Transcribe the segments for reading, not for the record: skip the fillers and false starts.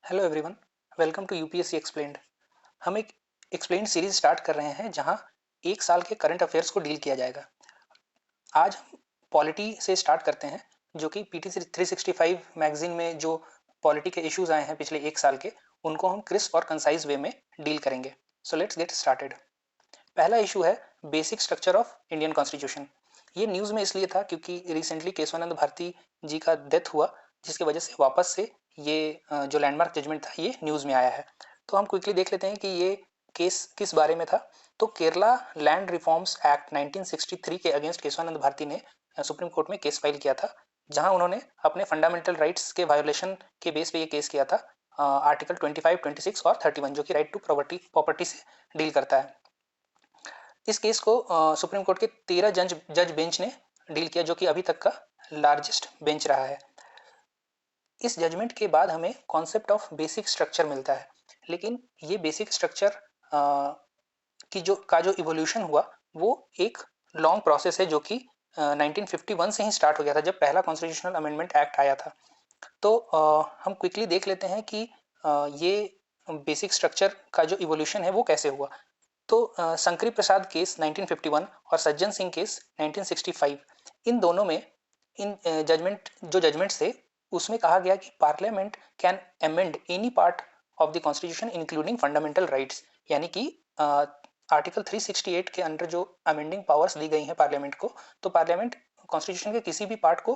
Hello everyone, welcome to UPSC explained. हम एक explained series start कर रहे हैं जहां एक साल के करंट अफेयर्स को डील किया जाएगा। आज हम पॉलिटी से स्टार्ट करते हैं, जो कि पीटी 365 मैगजीन में जो पॉलिटी के इश्यूज आए हैं पिछले एक साल के, उनको हम क्रिस्प और कंसाइज वे में डील करेंगे। So let's get started. पहला इशू है basic structure of Indian constitution. ये न्यूज़ में इसलिए था क्योंकि रिसेंटली केशवानंद भारती जी का डेथ हुआ, जिसकी वजह से वापस से ये जो लैंडमार्क जजमेंट था ये न्यूज़ में आया है। तो हम क्विकली देख लेते हैं कि ये केस किस बारे में था। तो केरला लैंड रिफॉर्म्स एक्ट 1963 के अगेंस्ट केशवानंद भारती ने सुप्रीम कोर्ट में केस फाइल किया था, जहां उन्होंने अपने फंडामेंटल राइट्स के वायोलेशन के बेस पे ये केस किया था। आर्टिकल 25, 26 और 31 जो कि राइट टू प्रॉपर्टी से डील करता है। इस केस को सुप्रीम कोर्ट के 13 जज बेंच ने डील किया, जो कि अभी तक का लार्जेस्ट बेंच रहा है। इस जजमेंट के बाद हमें कॉन्सेप्ट ऑफ बेसिक स्ट्रक्चर मिलता है, लेकिन ये बेसिक स्ट्रक्चर जो इवोल्यूशन हुआ वो एक लॉन्ग प्रोसेस है, जो कि 1951 से ही स्टार्ट हो गया था, जब पहला कॉन्स्टिट्यूशनल अमेंडमेंट एक्ट आया था। तो हम क्विकली देख लेते हैं कि ये बेसिक स्ट्रक्चर का जो इवोल्यूशन है वो कैसे हुआ। तो शंकरी प्रसाद केस 1951 और सज्जन सिंह केस 1965, इन दोनों में इन जजमेंट्स थे, उसमें कहा गया कि parliament can amend any part of the constitution including fundamental rights. यानी कि आर्टिकल 368 के अंडर जो अमेंडिंग पावर्स दी गई हैं पार्लियामेंट को, तो पार्लियामेंट कॉन्स्टिट्यूशन के किसी भी पार्ट को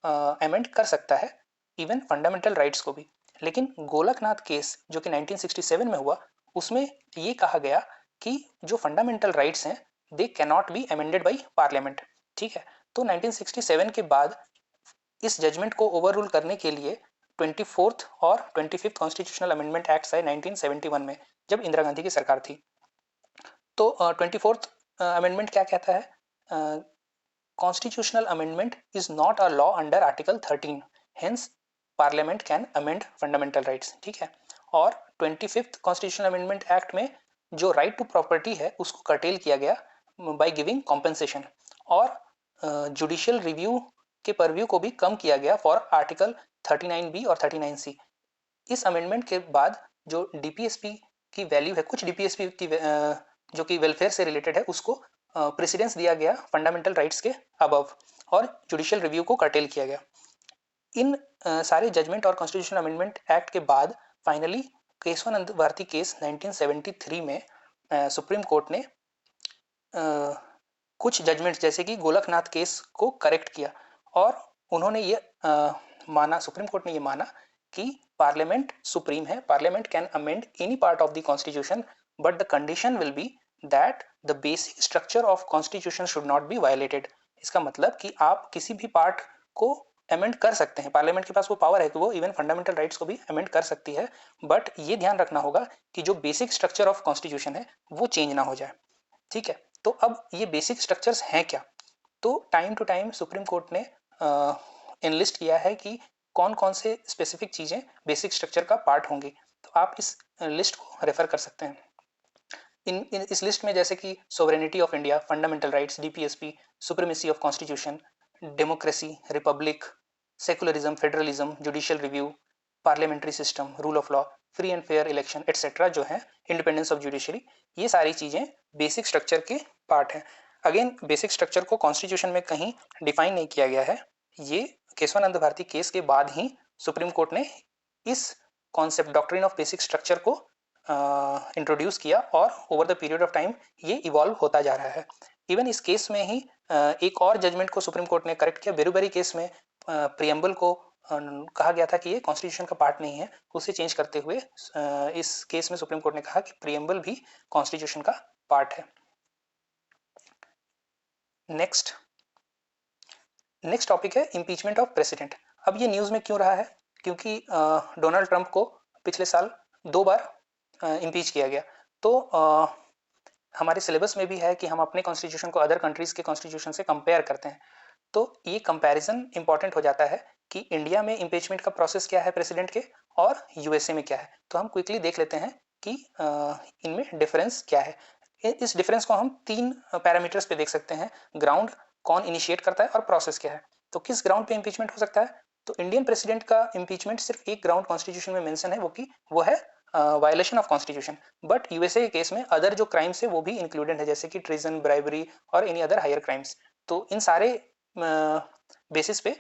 अमेंड कर सकता है, इवन फंडामेंटल राइट्स को भी। लेकिन गोलकनाथ केस जो कि 1967 में हुआ, उसमें ये कहा गया कि जो फंडामेंटल राइट्स हैं they can not be amended by parliament. ठीक है। तो 1967 के बाद इस जजमेंट को ओवररूल करने के लिए 24th और 25th कॉन्स्टिट्यूशनल अमेंडमेंट एक्ट आए 1971 में, जब इंदिरा गांधी की सरकार थी। तो 24th अमेंडमेंट क्या कहता है? Constitutional amendment is not a law under article 13, hence parliament can amend fundamental rights. ठीक है। और 25th कॉन्स्टिट्यूशनल अमेंडमेंट एक्ट में जो राइट टू प्रॉपर्टी है उसको कर्टेल किया गया बाय गिविंग कॉम्पेंसेशन, और जुडिशियल रिव्यू के परव्यू को भी कम किया गया फॉर आर्टिकल 39B और 39C। इस अमेंडमेंट के बाद जो डीपीएसपी की वैल्यू है, कुछ डीपीएसपी की जो कि वेलफेयर से रिलेटेड है, उसको प्रेसिडेंस दिया गया फंडामेंटल राइट्स के अबव, और जुडिशियल रिव्यू को कर्टेल किया गया। इन सारे जजमेंट और कॉन्स्टिट्यूशनल अमेंडमेंट एक्ट के बाद फाइनली केशवानंद भारती केस 1973 में सुप्रीम कोर्ट ने कुछ जजमेंट जैसे कि गोलकनाथ केस को करेक्ट किया, और उन्होंने ये माना, सुप्रीम कोर्ट ने ये माना कि पार्लियामेंट सुप्रीम है, parliament can amend any part of the constitution, but the condition will be that the basic structure of constitution should not be violated. इसका मतलब कि आप किसी भी पार्ट को अमेंड कर सकते हैं, पार्लियामेंट के पास वो पावर है कि वो इवन फंडामेंटल राइट्स को भी अमेंड कर सकती है, बट ये ध्यान रखना होगा कि जो बेसिक स्ट्रक्चर ऑफ कॉन्स्टिट्यूशन है वो चेंज ना हो जाए। ठीक है। तो अब ये बेसिक स्ट्रक्चर्स हैं क्या? तो time to time supreme court ने इनलिस्ट किया है कि कौन कौन से स्पेसिफिक चीजें बेसिक स्ट्रक्चर का पार्ट होंगी। तो आप इस लिस्ट को रेफर कर सकते हैं। इस लिस्ट में जैसे कि sovereignty of India, fundamental rights, DPSP, supremacy of constitution, democracy, Republic, secularism, federalism, judicial review, parliamentary system, rule of law, free and fair election etcetera जो है, इंडिपेंडेंस ऑफ जुडिशरी, ये सारी चीजें बेसिक स्ट्रक्चर के part हैं। Again basic structure को constitution में कहीं डिफाइन नहीं किया गया है, ये केशवानंद भारती केस के बाद ही सुप्रीम कोर्ट ने इस concept doctrine of basic structure को इंट्रोड्यूस किया, और over the period of time ये इवॉल्व होता जा रहा है। इवन इस केस में ही एक और जजमेंट को सुप्रीम कोर्ट ने करेक्ट किया। बेरुबरी केस में प्रियम्बल को कहा गया था कि ये कॉन्स्टिट्यूशन का पार्ट नहीं है, उसे चेंज करते हुए इस केस में सुप्रीम कोर्ट ने कहा कि प्रियम्बल भी कॉन्स्टिट्यूशन का पार्ट है। नेक्स्ट टॉपिक है इम्पीचमेंट ऑफ प्रेसिडेंट। अब ये न्यूज में क्यों रहा है? क्योंकि डोनाल्ड ट्रंप को पिछले साल 2 बार इम्पीच किया गया। तो हमारे सिलेबस में भी है कि हम अपने कॉन्स्टिट्यूशन को अदर कंट्रीज के कॉन्स्टिट्यूशन से कंपेयर करते हैं। तो ये कंपैरिजन इंपॉर्टेंट हो जाता है कि इंडिया में इम्पीचमेंट का प्रोसेस क्या है प्रेसिडेंट के, और यूएसए में क्या है। तो हम क्विकली देख लेते हैं कि इनमें डिफरेंस क्या है। इस डिफरेंस को हम 3 पैरामीटर्स पे देख सकते हैं। ग्राउंड, कौन इनिशिएट करता है, और प्रोसेस क्या है। तो किस ग्राउंड पे इम्पीचमेंट हो सकता है? तो इंडियन प्रेसिडेंट का इम्पीचमेंट सिर्फ एक ग्राउंड कॉन्स्टिट्यूशन में मेंशन है, वो है violation of constitution. But USA के केस में अदर जो क्राइम्स है वो भी इंक्लूडेड है, जैसे कि ट्रीजन, ब्राइबरी और एनी अदर हायर क्राइम्स। तो इन सारे बेसिस पे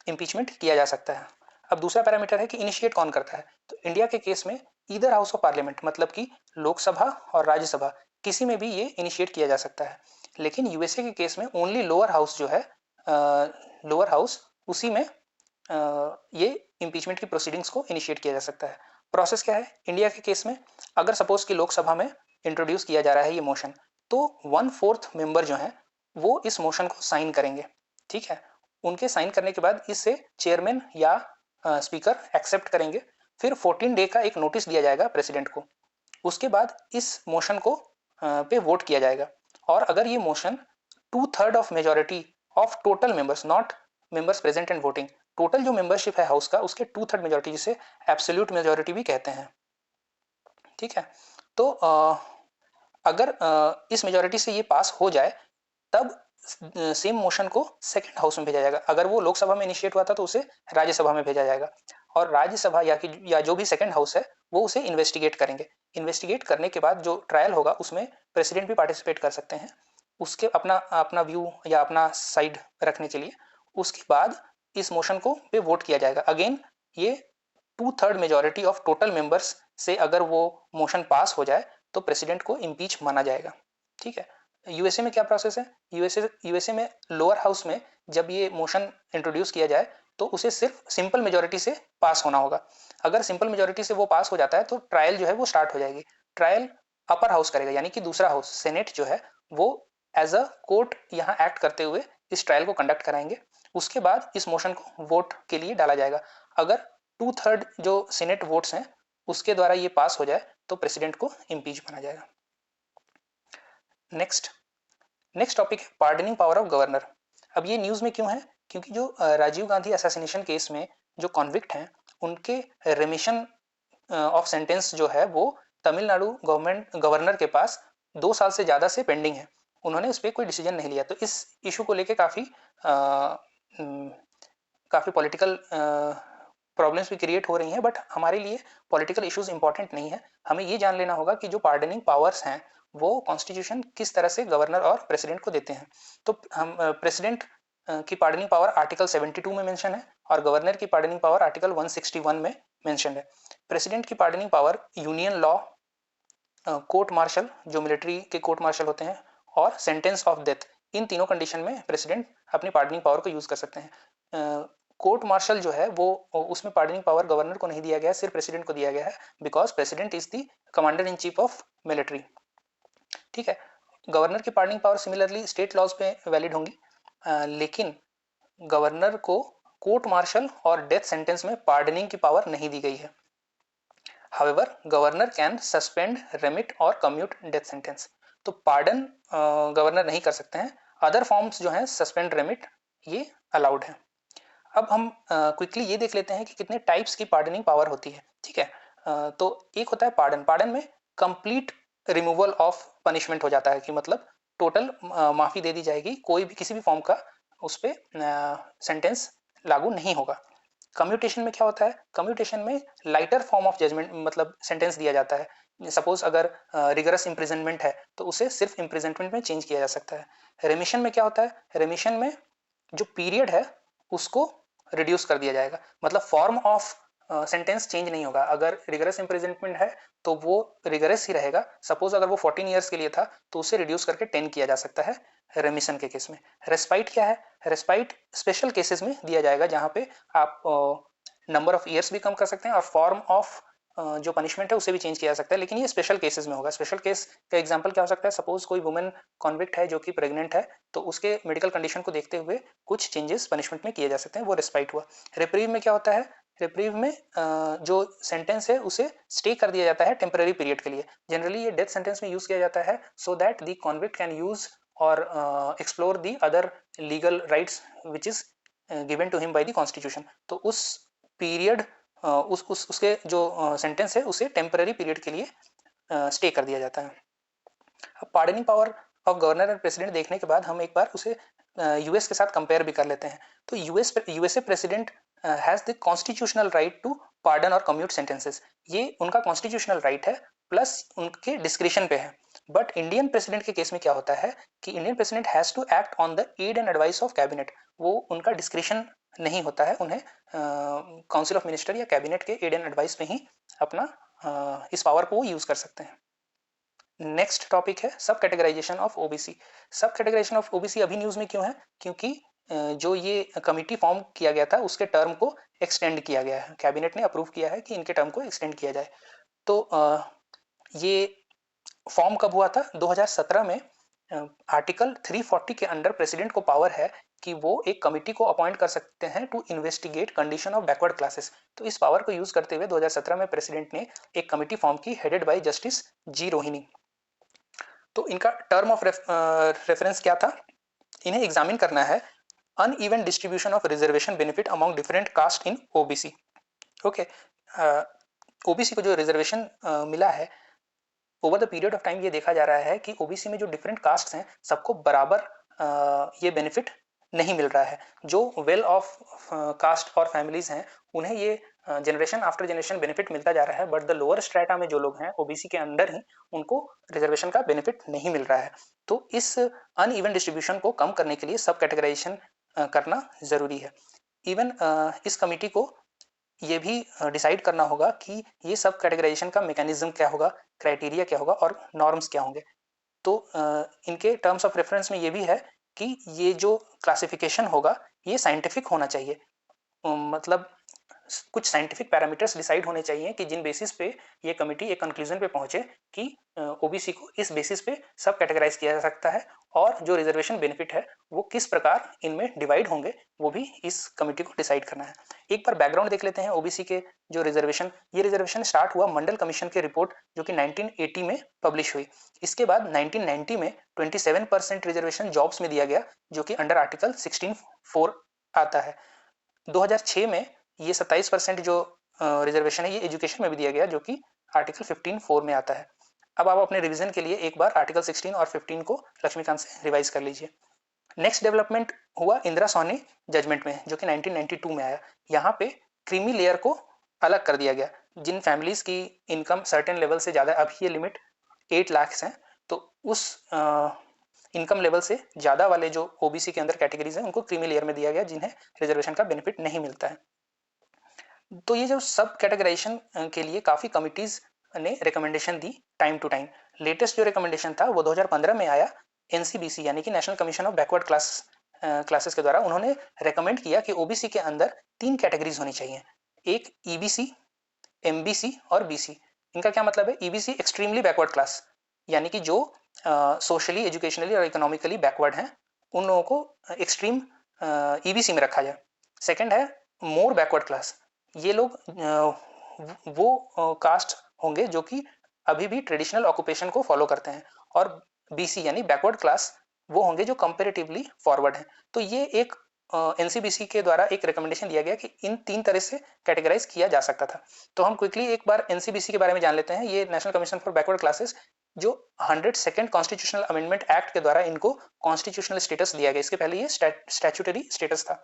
इम्पीचमेंट किया जा सकता है। अब दूसरा पैरामीटर है कि इनिशिएट कौन करता है। तो इंडिया के केस में ईदर हाउस ऑफ पार्लियामेंट, मतलब कि लोकसभा और राज्यसभा, किसी में भी ये इनिशिएट किया जा सकता है। लेकिन यूएसए के केस में ओनली लोअर हाउस जो है, लोअर हाउस, उसी में ये इम्पीचमेंट की प्रोसीडिंग्स को इनिशिएट किया जा सकता है। प्रोसेस क्या है इंडिया के केस में? अगर सपोज कि लोकसभा में इंट्रोड्यूस किया जा रहा है ये मोशन, तो 1/4 मेंबर जो है वो इस मोशन को साइन करेंगे। ठीक है, उनके साइन करने के बाद इससे चेयरमैन या स्पीकर एक्सेप्ट करेंगे। फिर 14 डे का एक नोटिस दिया जाएगा प्रेसिडेंट को। उसके बाद इस मोशन को पे वोट किया जाएगा। और अगर ये motion 2/3 of majority of total members, not members present and voting, total जो मेंबरशिप है हाउस का उसके 2/3 मेजोरिटी, जिसे एब्सोल्यूट मेजोरिटी भी कहते हैं। ठीक है, तो अगर इस मेजोरिटी से ये पास हो जाए तब सेम मोशन को सेकंड हाउस में भेजा जाएगा। अगर वो लोकसभा में इनिशिएट हुआ था तो उसे राज्यसभा में भेजा जाएगा, और राज्यसभा या जो भी सेकंड हाउस है वो उसे इन्वेस्टिगेट करेंगे। इन्वेस्टिगेट करने के बाद जो ट्रायल होगा उसमें प्रेसिडेंट भी पार्टिसिपेट कर सकते हैं, उसके अपना अपना व्यू या अपना साइड रखने के लिए। उसके बाद इस मोशन को पे वोट किया जाएगा। अगेन ये 2/3 मेजोरिटी ऑफ टोटल मेंबर्स से अगर वो मोशन पास हो जाए तो प्रेसिडेंट को इम्पीच माना जाएगा। ठीक है, यूएसए में क्या प्रोसेस है? यूएसए में लोअर हाउस में जब ये मोशन इंट्रोड्यूस किया जाए तो उसे सिर्फ सिंपल मेजोरिटी से पास होना होगा। अगर सिंपल मेजोरिटी से वो पास हो जाता है तो ट्रायल जो है वो स्टार्ट हो जाएगी। ट्रायल अपर हाउस करेगा, यानी कि दूसरा हाउस, सेनेट जो है वो एज अ कोर्ट यहाँ एक्ट करते हुए इस ट्रायल को कंडक्ट कराएंगे। उसके बाद इस मोशन को वोट के लिए डाला जाएगा। अगर 2/3 जो सीनेट वोट्स हैं उसके द्वारा ये पास हो जाए तो प्रेसिडेंट को इम्पीच माना जाएगा। नेक्स्ट टॉपिक है पार्डनिंग पावर ऑफ गवर्नर। अब ये न्यूज़ में क्यों है? क्योंकि जो राजीव गांधी असैसिनेशन केस में जो कॉन्विक्ट हैं उनके रेमिशन ऑफ सेंटेंस जो है वो तमिलनाडु गवर्नर के पास 2 साल से ज़्यादा से पेंडिंग है। उन्होंने उस पर कोई डिसीजन नहीं लिया। तो इस इशू को लेके काफ़ी पॉलिटिकल प्रॉब्लम्स भी क्रिएट हो रही हैं। बट हमारे लिए पॉलिटिकल इश्यूज इंपॉर्टेंट नहीं है। हमें ये जान लेना होगा कि जो पार्डनिंग पावर्स हैं वो कॉन्स्टिट्यूशन किस तरह से गवर्नर और प्रेसिडेंट को देते हैं। तो हम प्रेसिडेंट की पार्डनिंग पावर आर्टिकल 72 में मेंशन है और गवर्नर की पार्डनिंग पावर आर्टिकल 161 में मेंशन है। प्रेसिडेंट की pardoning power union law, court martial जो मिलिट्री के कोर्ट मार्शल होते हैं, और सेंटेंस ऑफ डेथ, इन तीनों कंडीशन में प्रेसिडेंट अपनी पार्डनिंग पावर को यूज कर सकते हैं। कोर्ट मार्शल जो है वो उसमें पार्डनिंग पावर गवर्नर को नहीं दिया गया, सिर्फ प्रेसिडेंट को दिया गया है, because president is the commander in chief of military. ठीक है, गवर्नर की pardoning power similarly state laws पे वैलिड होंगी, लेकिन गवर्नर को कोर्ट मार्शल और डेथ सेंटेंस में पार्डनिंग की पावर नहीं दी गई है। However governor can suspend, remit और कम्यूट डेथ सेंटेंस। तो पार्डन गवर्नर नहीं कर सकते हैं, अदर फॉर्म्स जो हैं सस्पेंड, रेमिट, ये अलाउड है। अब हम क्विकली ये देख लेते हैं कि कितने टाइप्स की पार्डनिंग पावर होती है। ठीक है, तो एक होता है पार्डन। पार्डन में कंप्लीट रिमूवल ऑफ पनिशमेंट हो जाता है, कि मतलब टोटल माफ़ी दे दी जाएगी, कोई भी किसी भी फॉर्म का उस पर सेंटेंस लागू नहीं होगा। कम्यूटेशन में क्या होता है? कम्यूटेशन में लाइटर फॉर्म ऑफ जजमेंट, मतलब सेंटेंस दिया जाता है। सपोज अगर रिगरस इम्प्रिजनमेंट है तो उसे सिर्फ इम्प्रिजनमेंट में चेंज किया जा सकता है। रेमिशन में क्या होता है? रेमिशन में जो पीरियड है उसको रिड्यूस कर दिया जाएगा, मतलब फॉर्म ऑफ सेंटेंस चेंज नहीं होगा। अगर रिगरस इम्प्रिजनमेंट है तो वो रिगरस ही रहेगा। सपोज अगर वो 14 ईयर्स के लिए था तो उसे रिड्यूस करके 10 किया जा सकता है रेमिशन के केस में। रेस्पाइट क्या है? रेस्पाइट स्पेशल केसेस में दिया जाएगा जहाँ पे आप नंबर ऑफ ईयर्स भी कम कर सकते हैं और फॉर्म ऑफ जो पनिशमेंट है उसे भी चेंज किया जा सकता है, लेकिन ये स्पेशल केसेस में होगा। स्पेशल केस का एग्जांपल क्या हो सकता है? सपोज कोई वुमेन कॉन्विक्ट है जो कि प्रेग्नेंट है, तो उसके मेडिकल कंडीशन को देखते हुए कुछ चेंजेस पनिशमेंट में किए जा सकते हैं, वो रेस्पाइट हुआ। रिप्रीव में क्या होता है? रिप्रीव में जो सेंटेंस है उसे स्टे कर दिया जाता है टेम्पररी पीरियड के लिए। जनरली ये डेथ सेंटेंस में यूज किया जाता है so that the convict can use और explore the other legal rights which is given to him by the constitution. तो उस पीरियड उसके जो सेंटेंस है उसे टेम्पररी पीरियड के लिए स्टे कर दिया जाता है। अब pardoning power of governor and president देखने के बाद हम एक बार उसे यूएस के साथ कंपेयर भी कर लेते हैं। तो USA president has the constitutional right to pardon और कम्यूट सेंटेंसेस। ये उनका कॉन्स्टिट्यूशनल राइट है, प्लस उनके डिस्क्रिशन पे है। बट इंडियन प्रेसिडेंट के केस में क्या होता है कि Indian president has to act on the aid and advice of cabinet. वो उनका डिस्क्रिशन नहीं होता है, उन्हें काउंसिल ऑफ मिनिस्टर या कैबिनेट के एड एंड एडवाइस में ही अपना इस पावर को यूज कर सकते हैं। नेक्स्ट टॉपिक है सब कैटेगराइजेशन ऑफ ओबीसी। सब कैटेगराइजेशन ऑफ ओबीसी अभी न्यूज में क्यों है, क्योंकि जो ये कमिटी फॉर्म किया गया था उसके टर्म को एक्सटेंड किया गया है, कैबिनेट ने अप्रूव किया है कि इनके टर्म को एक्सटेंड किया जाए। तो ये फॉर्म कब हुआ था, 2017 में। आर्टिकल 340 के अंडर प्रेसिडेंट को पावर है कि वो एक कमिटी को अपॉइंट कर सकते हैं to investigate condition of backward classes. तो इस पावर को यूज करते हुए 2017 में प्रेसिडेंट ने एक कमिटी फॉर्म की, headed by justice G Rohini. तो इनका टर्म ऑफ रेफरेंस क्या था, इन्हें एग्जामिन करना है uneven distribution of reservation benefit among different caste in OBC. Okay, OBC को जो रिजर्वेशन मिला है over the period of time, ये देखा जा रहा है कि ओबीसी में जो डिफरेंट कास्ट हैं सबको बराबर ये बेनिफिट नहीं मिल रहा है। जो वेल ऑफ कास्ट और फैमिलीज हैं उन्हें ये जनरेशन आफ्टर जनरेशन बेनिफिट मिलता जा रहा है, बट द लोअर स्ट्रेटा में जो लोग हैं ओबीसी के अंडर ही, उनको रिजर्वेशन का बेनिफिट नहीं मिल रहा है। तो इस अनइवन डिस्ट्रीब्यूशन को कम करने के लिए सब कैटेगराइजेशन करना जरूरी है। इवन इस कमिटी को ये भी डिसाइड करना होगा कि ये सब कैटेगराइजेशन का मैकेनिज्म क्या होगा, क्राइटेरिया क्या होगा और नॉर्म्स क्या होंगे। तो इनके टर्म्स ऑफ रेफरेंस में ये भी है कि ये जो क्लासिफिकेशन होगा ये साइंटिफिक होना चाहिए। मतलब कुछ साइंटिफिक पैरामीटर्स डिसाइड होने चाहिए कि जिन बेसिस पे ये कमिटी एक कंक्लूजन पे पहुंचे कि ओबीसी को इस बेसिस पे सब कैटेगराइज किया जा सकता है, और जो रिजर्वेशन बेनिफिट है वो किस प्रकार इनमें डिवाइड होंगे वो भी इस कमिटी को डिसाइड करना है। एक बार बैकग्राउंड देख लेते हैं ओबीसी के जो रिजर्वेशन, ये रिजर्वेशन स्टार्ट हुआ मंडल कमीशन के रिपोर्ट जो कि 1980 में पब्लिश हुई। इसके बाद 1990 में 27% रिजर्वेशन जॉब्स में दिया गया जो कि अंडर आर्टिकल 16(4) आता है। 2006 में ये 27% जो रिजर्वेशन है ये एजुकेशन में भी दिया गया जो कि आर्टिकल 15(4) में आता है। अब आप अपने रिवीजन के लिए एक बार आर्टिकल 16 और 15 को लक्ष्मीकांत से रिवाइज कर लीजिए। नेक्स्ट डेवलपमेंट हुआ इंदिरा सोनी जजमेंट में जो कि 1992 में आया। यहाँ पे क्रीमी लेयर को अलग कर दिया गया। जिन फैमिलीज की इनकम सर्टेन लेवल से ज़्यादा, अभी ये लिमिट 8 लाख है, तो उस इनकम लेवल से ज़्यादा वाले जो ओबीसी के अंदर कैटेगरीज हैं उनको क्रीमी लेयर में दिया गया जिन्हें रिजर्वेशन का बेनिफिट नहीं मिलता है। तो ये जो सब कैटेगराइजेशन के लिए काफ़ी कमिटीज़ ने रिकमेंडेशन दी टाइम टू टाइम। लेटेस्ट जो रिकमेंडेशन था वो 2015 में आया, एनसीबीसी यानी कि national commission of backward classes के द्वारा। उन्होंने रेकमेंड किया कि ओबीसी के अंदर 3 कैटेगरीज होनी चाहिए, एक ईबीसी, एमबीसी और बीसी। इनका क्या मतलब है, ईबीसी एक्सट्रीमली बैकवर्ड क्लास, यानी कि जो सोशली, एजुकेशनली और इकोनॉमिकली बैकवर्ड हैं उन लोगों को एक्सट्रीम ईबीसी में रखा जाए। सेकंड है मोर बैकवर्ड क्लास, ये लोग वो कास्ट होंगे जो कि अभी भी ट्रेडिशनल ऑक्यूपेशन को फॉलो करते हैं। और बीसी यानी बैकवर्ड क्लास वो होंगे जो कंपेरेटिवली फॉरवर्ड हैं। तो ये एक एनसीबीसी के द्वारा एक रिकमेंडेशन दिया गया कि इन 3 तरह से कैटेगराइज किया जा सकता था। तो हम क्विकली एक बार एनसीबीसी के बारे में जान लेते हैं। ये national commission for backward classes जो 102nd कॉन्स्टिट्यूशनल अमेंडमेंट एक्ट के द्वारा इनको कॉन्स्टिट्यूशनल स्टेटस दिया गया। इसके पहले ये स्टैट्यूटरी स्टेटस था।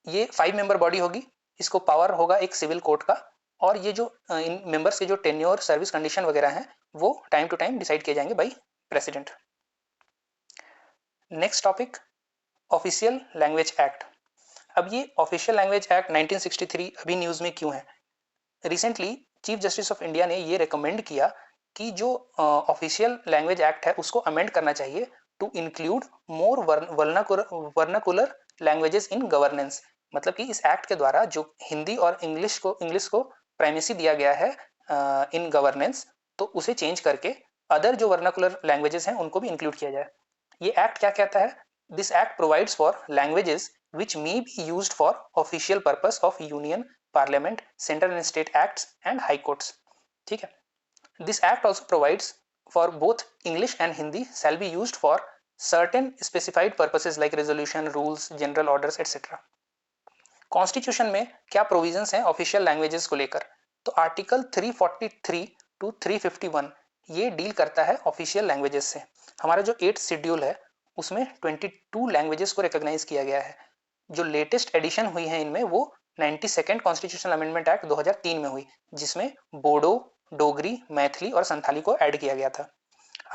ये 5 मेंबर बॉडी होगी, इसको पावर होगा एक सिविल कोर्ट का, और ये जो इन मेंबर्स के जो टेन्योर, सर्विस कंडीशन वगैरह हैं वो टाइम टू टाइम डिसाइड किए जाएंगे by president. Next topic, official language act. अब ये ऑफिशियल लैंग्वेज एक्ट 1963 अभी न्यूज में क्यों है? Recently chief justice of India ने ये रिकमेंड किया कि जो ऑफिशियल लैंग्वेज एक्ट है उसको अमेंड करना चाहिए to include more vernacular languages in governance. मतलब कि इस एक्ट के द्वारा जो हिंदी और इंग्लिश को प्राइमेसी दिया गया है इन गवर्नेंस, तो उसे चेंज करके अदर जो वर्नाकुलर लैंग्वेजेस हैं उनको भी इंक्लूड किया जाए। ये एक्ट क्या कहता है? This act provides for languages which may be used for official purpose of union, parliament, central and state acts and high courts। ठीक है। This act also provides for both English and Hindi shall be used for certain specified purposes like resolution, rules, general orders, etc। Constitution में क्या provisions हैं official languages को लेकर? तो article 343 to 351 ये deal करता है ऑफिशियल लैंग्वेजेस से। हमारा जो 8th शेड्यूल है उसमें 22 लैंग्वेजेस को रिकॉग्नाइज किया गया है। जो लेटेस्ट एडिशन हुई है इनमें वो 92nd कॉन्स्टिट्यूशनल अमेंडमेंट एक्ट 2003 में हुई, जिसमें बोडो, डोगरी, मैथिली और संथाली को ऐड किया गया था।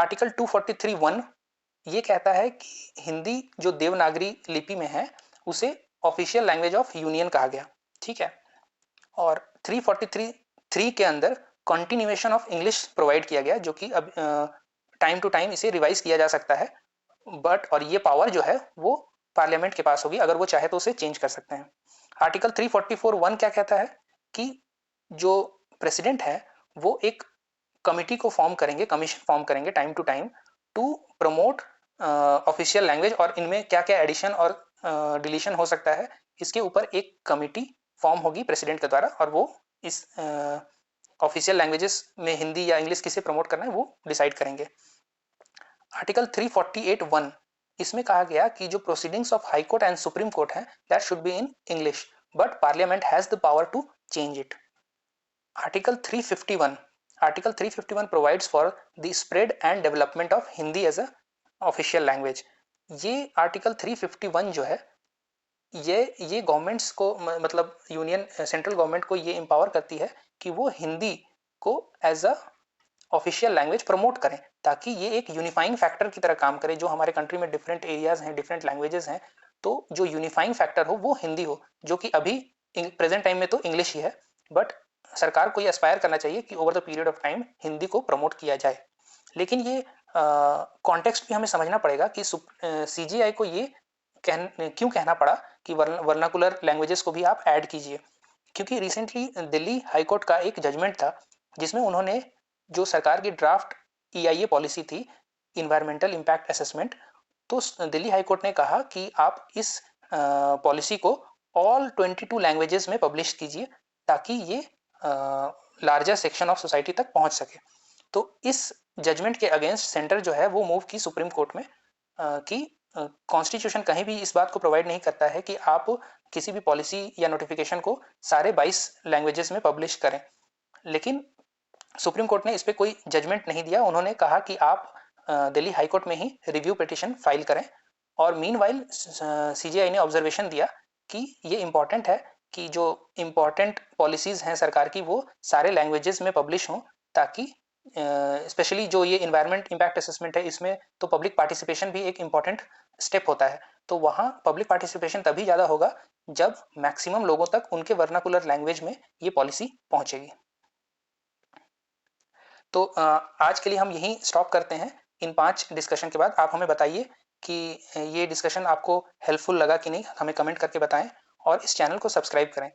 आर्टिकल 243(1) ये कहता है कि हिंदी जो देवनागरी लिपि में है उसे ऑफिशियल लैंग्वेज ऑफ यूनियन कहा गया, ठीक है। और 343(3) के अंदर कंटिन्यूएशन ऑफ इंग्लिश प्रोवाइड किया गया, जो कि अब टाइम टू टाइम इसे रिवाइज किया जा सकता है, बट और ये पावर जो है वो पार्लियामेंट के पास होगी, अगर वो चाहे तो उसे चेंज कर सकते हैं। आर्टिकल 344(1) क्या कहता है कि जो प्रेसिडेंट है वो एक कमिटी को फॉर्म करेंगे, कमीशन फॉर्म करेंगे time to time to promote official language, और इनमें क्या क्या एडिशन और डिलीशन हो सकता है इसके ऊपर एक कमिटी फॉर्म होगी प्रेसिडेंट के द्वारा, और वो इस ऑफिशियल लैंग्वेजेस में हिंदी या इंग्लिश किसे प्रमोट करना है वो डिसाइड करेंगे। आर्टिकल 348(1) इसमें कहा गया कि जो proceedings of high court and supreme court है that should be in English, but parliament has the power to change it. Article 351 provides for the spread and development of Hindi as a official language। ये article 351 जो है ये governments को मतलब union central government को ये empower करती है कि वो हिंदी को as a official language promote करें, ताकि ये एक यूनिफाइंग फैक्टर की तरह काम करे। जो हमारे कंट्री में डिफरेंट एरियाज हैं, डिफरेंट लैंग्वेजेस हैं, तो जो यूनिफाइंग फैक्टर हो वो हिंदी हो, जो कि अभी प्रेजेंट टाइम में तो इंग्लिश ही है, बट सरकार को ये एस्पायर करना चाहिए कि over the period of time Hindi को प्रमोट किया जाए। लेकिन ये कॉन्टेक्स्ट भी हमें समझना पड़ेगा कि सीजीआई को ये क्यों कहना पड़ा कि वर्नाकुलर लैंग्वेजेस को भी आप ऐड कीजिए, क्योंकि रिसेंटली दिल्ली हाई कोर्ट का एक जजमेंट था जिसमें उन्होंने जो सरकार की ड्राफ्ट EIA पॉलिसी थी, इन्वायरमेंटल इम्पैक्ट असेसमेंट, तो दिल्ली हाई कोर्ट ने कहा कि आप इस पॉलिसी को ऑल 22 लैंग्वेजेस में पब्लिश कीजिए, ताकि ये लार्जर सेक्शन ऑफ सोसाइटी तक पहुंच सके। तो इस जजमेंट के अगेंस्ट सेंटर जो है वो मूव की सुप्रीम कोर्ट में कि कॉन्स्टिट्यूशन कहीं भी इस बात को प्रोवाइड नहीं करता है कि आप किसी भी पॉलिसी या नोटिफिकेशन को सारे 22 लैंग्वेजेस में पब्लिश करें। लेकिन सुप्रीम कोर्ट ने इस पर कोई जजमेंट नहीं दिया। उन्होंने कहा कि आप दिल्ली हाई कोर्ट में ही रिव्यू पिटिशन फाइल करें, और मीनवाइल सीजीआई ने ऑब्जर्वेशन दिया कि ये इंपॉर्टेंट है कि जो इम्पॉर्टेंट पॉलिसीज हैं सरकार की वो सारे लैंग्वेजेस में पब्लिश हों, ताकि स्पेशली जो ये इन्वायरमेंट इम्पैक्ट असेसमेंट है इसमें तो पब्लिक पार्टिसिपेशन भी एक इम्पॉर्टेंट स्टेप होता है। तो वहाँ पब्लिक पार्टिसिपेशन तभी ज़्यादा होगा जब मैक्सिमम लोगों तक उनके वर्नाकुलर लैंग्वेज में ये पॉलिसी पहुँचेगी। तो आज के लिए हम यहीं स्टॉप करते हैं। इन 5 डिस्कशन के बाद आप हमें बताइए कि ये डिस्कशन आपको हेल्पफुल लगा कि नहीं, हमें कमेंट करके बताएं, और इस चैनल को सब्सक्राइब करें।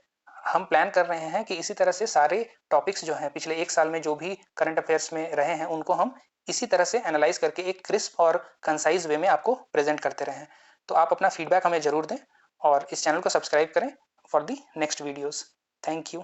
हम प्लान कर रहे हैं कि इसी तरह से सारे टॉपिक्स जो हैं पिछले 1 साल में जो भी करंट अफेयर्स में रहे हैं उनको हम इसी तरह से एनालाइज करके एक क्रिस्प और कंसाइज वे में आपको प्रेजेंट करते रहें। तो आप अपना फीडबैक हमें ज़रूर दें और इस चैनल को सब्सक्राइब करें for the next videos. Thank you.